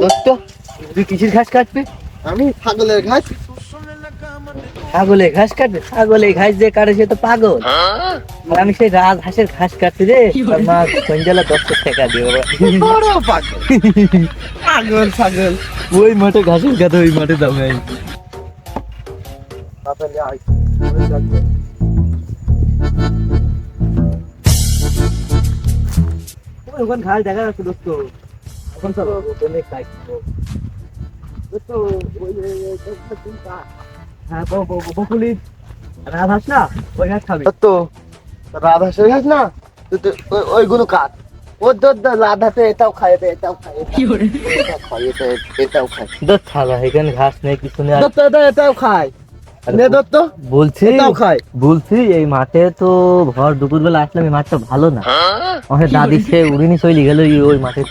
দোস্ত তুই কিসের ঘাস কাটবি? আমি ছাগলের ঘাস। ছাগলের ঘাস কাটবে? ছাগলের ঘাস যে কাটে সে তো পাগল। আর আমি সেই রাজ হাঁসের ঘাস কাটছি রে, আর মা সঞ্জালা 10 টাকা দিও। বড় পাগল। পাগল ছাগল। ওই মাঠে ঘাসের গাদা, ওই মাঠে দামে তাহলে আই। ওখানে ঘাস দেখা যাচ্ছে দোস্ত। এখন চলো ওখানে খাই। দোস্ত ওই হ্যাঁ বকুলি রাজ হাঁস না, ওই ঘাস খাবি। তো রাধাসের ঘাস না, ওইগুলো কাট। ও রাধাতে এটাও খায়, এটাও খায়, এটাও খায়। দোস্ত থালা এখানে ঘাস নেই, কিছু নেই। এটাও খায়। নে দত্ত বলছি এটাও খায়। বলছি এই মাঠে তো ভর দুপুর বেলা আসলাম, এই মাঠটা ভালো না। আমাদের দাদি সে উড়িনি চলে গেল ওই মাঠে।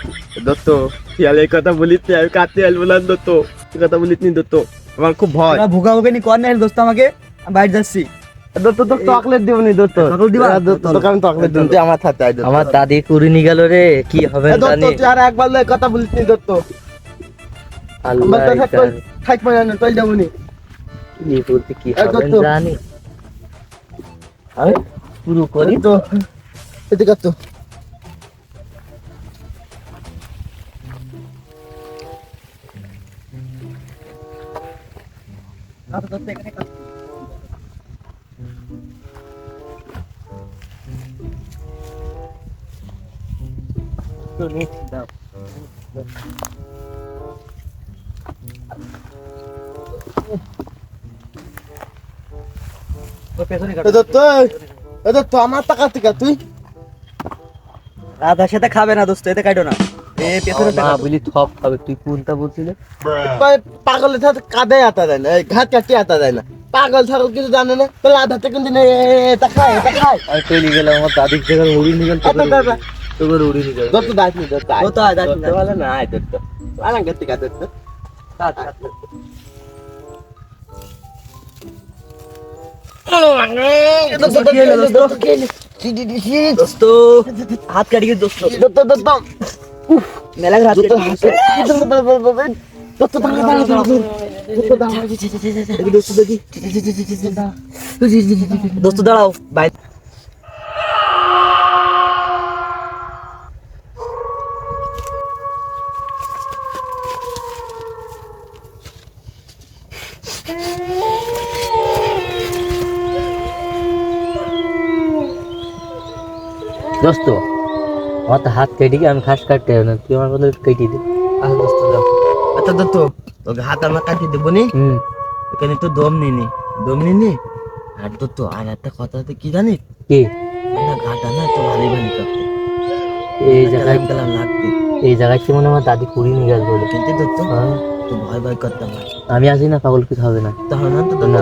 দত্ত শিয়াল এই কথা বলিস, আমি কাটতে আসবো না দত্ত, এই কথা বলিস নি দত্ত, আমার খুব ভয়। ভুকা ভুকানি কর না দোস্ত, আমাকে আমি বাইরে যাচ্ছি। দত্ত তো চকলেট দিবনি দত্ত, চকলেট দিবা? দত্ত তোকে আমি চকলেট দিব, তুই আমার সাথে আয় দত্ত। আমার দাদি উড়িনি গেল রে, কি হবে দত্ত জানি। তুই আর একবার এই কথা বলিস নি দত্ত, আল্লাহ আমার তো থাক মানে না, তুই যাবনি। কি বলতে কি এই হবে দত্ত। জানি। আমি শুরু করি। তো এদিকে তো তো নিচ্ছি দাও। ওই পেছনে কাটো। দত্ত, দত্ত আমার টাকা থেকে তুই রাধার সাথে খাবে না দোস্ত, এতে কাটো না। এ পেছনে মা বলি থপ খাবে, তুই কোনটা বলছিলে? পাগলের সাথে কাঁদে আতা যায় না, এই ঘাট কাটি আতা যায় না। পাগল ছাগল কিছু জানে না, তো লাদাতে কিন্তু এটা খায়, এটা খায়। আমি চলে গেলাম, আমার দাদির জায়গায় উড়িনি গেল, তোকে উড়িনি গেল। দত্ত দাস নি, দত্ত দত্ত আয়, দাস নি, দত্ত বলে না, আয় দত্ত আলাং গতি কা দত্ত। দোস্ত হাত কাটি গেছে দোস্ত। দত্ত দত্ত মেলা হাত দত্ত কাটি গেছে। দত্ত দাঁড়া দাঁড়া দাঁড়া দত্ত দাঁড়া দেখি দত্ত দেখি দোস্ত দাঁড়াও ভাই। দোস্ত আমার তো হাত কেটে গিয়ে, আমি ঘাস কাটতে হবে না, তুই আমার বলে কেটে দে। আচ্ছা দত্ত যাও। আচ্ছা দত্ত তোকে হাত আমরা কাটি দেবো নি, এখানে তো দম নিনি, দম নিনি। আর দত্ত আর একটা কথা তো কি জানিস, কি? না ঘাটা না তো ভালোই ভালো কাটতে, এই জায়গায় গেলাম লাগবে। এই জায়গায় কি মনে হয় আমার দাদি কুড়িনি গেল বলে। কিন্তু দত্ত হ্যাঁ, তো ভয় ভয় করতাম না, আমি আসি না, পাগল কিছু হবে না। তাহলে না তো দত্ত না।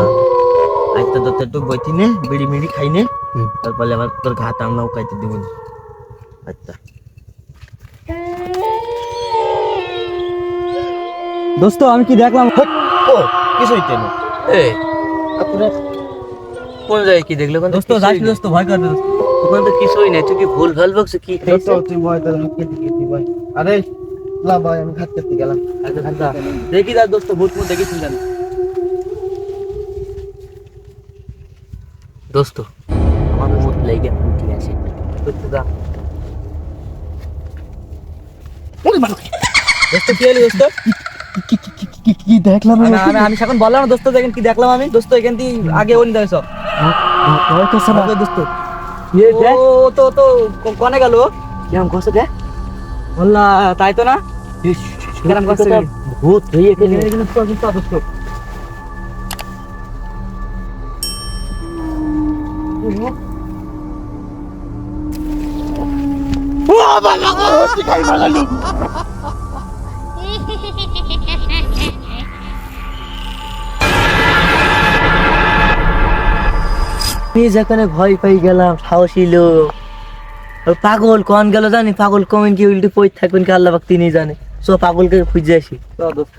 আজ তো দত্ত একটু বইতি নে, বিড়ি মিড়ি খাই নে, হুম। তারপরে আবার তোর ঘাট আমরাও কাইতে দেবো না। আচ্ছা দোস্ত আমি কি দেখলাম? ও কিছু হইতে না। এই কোন জায়গায় কি দেখলো? দোস্ত যাস না দোস্ত, ভয় করবে দোস্ত। ওখানে তো কিছুই নেই, তুই কি ভুল ভাল বকছো? কি দত্ত খাইছো? তুই ভয় তোর মুখে দিকে তুই ভয়। আরে লা ভাই আমি ঘাট করতে গেলাম। আচ্ছা দেখি যা দোস্ত, ভূত মুখ দেখেছি জানি। দোস্ত আমার মুখ লেগে ফুটি আছে। দোস্ত যা। দোস্ত কি হলো দোস্ত? কি দেখলাম আমি এখন বললাম না দোস্ত, দেখেন কি দেখলাম আমি। দোস্ত এখান থেকে আগে ওনি দেখছ দোস্ত। ও তো তো কনে গেল? কেমন কষ্ট দে? বললা তাই তো না? কেমন কষ্ট রে? ভূত হয়ে গেল। দোস্ত আমি যেখানে ভয় পাই গেলাম, সাহসী লোক আর পাগল কোন গেল জানি। পাগল কমেন কি উল্টে পড়ে থাকবেন কি আল্লাহ পাক তিনি জানে। সব পাগলকে খুঁজে আসি। দোস্ত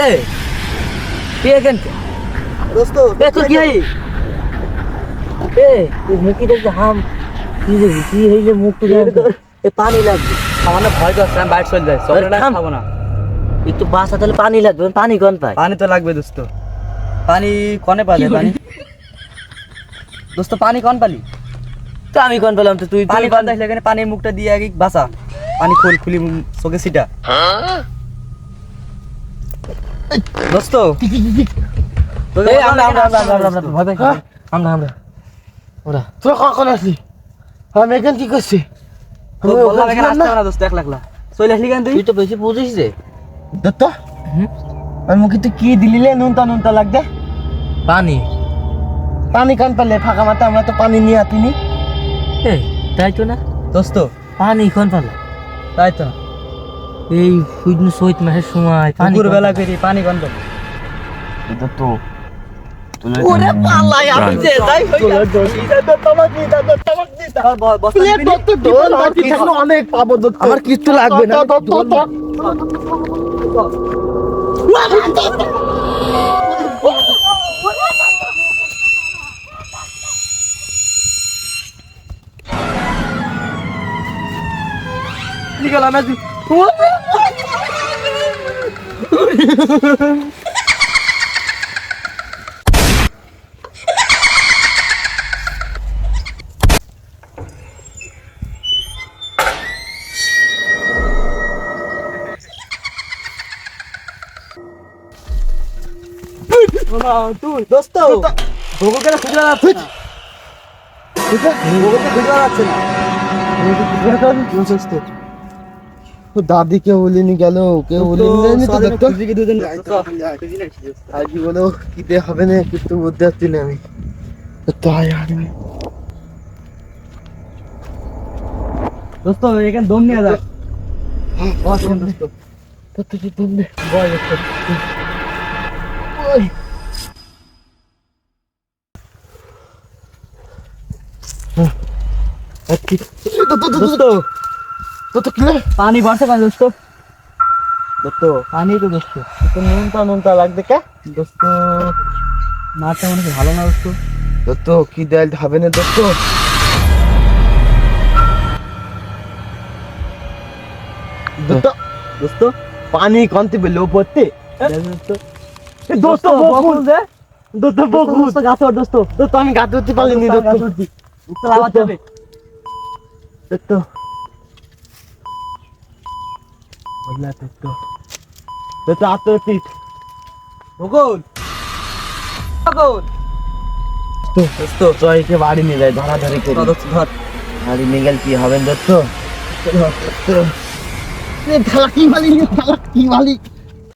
এ কে কেন দোস্ত এ তোর কি হয়? এ তুই মুখি দেখতে হাম কি হইলে মুখ তো এ পানি লাগবে আমার না ভয় করছে, আমি বাইরে চলে যাই, চকলেট থাম। খাবো না। একটু বাসা তাহলে পানি লাগবে পানি কোন পায় পানি তো লাগবে দোস্ত। পানি কনে পালে পানি? দোস্ত পানি কন পালি? তো আমি কোন পেলাম তো তুই পানি কন দেখলে এখানে পানির মুখটা দিয়ে আগে বাসা। পানি খুলি চোখে সিটা। দোস্ত এই আমরা ভয় পাই আমরা ওরা তুই কখন আসলি? আমি এখানে কি করছি? তো বললাম এখানে আসতে হবে না দোস্ত, একলা একলা চলে আসলি কেন তুই? তুই তো বেশি বুঝিস রে দত্ত আমি মুখে তুই কি দিলিলে নুনতা লাগবে? পানি পানি কান পেলে ফাঁকা মাথা আমরা তো পানি নিয়ে আতিনি। এই তাই তো না দোস্ত পানি কোন পালা তাই তো এই শুধু চৈত মাসের সময় পানি দুপুর কোন বেলা পালা? করি পানি কন পালি? দত্ত ওরে পালাই আমি যে যাই হইয়া বস্তা দিবি নি? অনেক পাবো দত্ত, আমার কিচ্ছু লাগবে না। কি গেল আমি আজ- তুই দোস্ত ভোগকে খুঁজে যাচ্ছে না, ভোগকে খুঁজে যাচ্ছে না। দাদি কেউ বলিনি গেল, কেউ বলিনি তো দত্ত। খুঁজে গিয়ে দুজন আজ বলো কিতে হবে না, কিন্তু মধ্যে আসছি না আমি। তাই আমি দোস্ত এখানে দম নিয়ে যা। বস দোস্ত দত্ত কি তুমি বয় দোস্ত। ওই দোস্ত দত্ত কি পানি বাড়ছে পানি দোস্ত। দোস্ত পানি তো দোস্ত। তো নুনতা লাগবে কে? দোস্ত মাছটা মনে হচ্ছে ভালো না দোস্ত। দত্ত কি দেয়াল হবে না দত্ত? দত্ত দোস্ত পানি কমতে বেলো পড়তে দোস্ত দোস্ত বকুল দে দত্ত বকুল দোস্ত গাছে ওঠ দোস্ত। দত্ত আমি গাতে উঠতে পারিনি দত্ত। দোস্ত লাগাতে হবে। দত্ত বললা দত্ত দত্ত আত্মতীত ভূগোল ভূগোল দোস্ত চয়কে বাড়ি নিয়ে যায় ধরাধরি করে। দোস্ত ধর। বাড়ি নিয়ে গেল কি হবেন দত্ত? দত্ত ধালাকি মালিক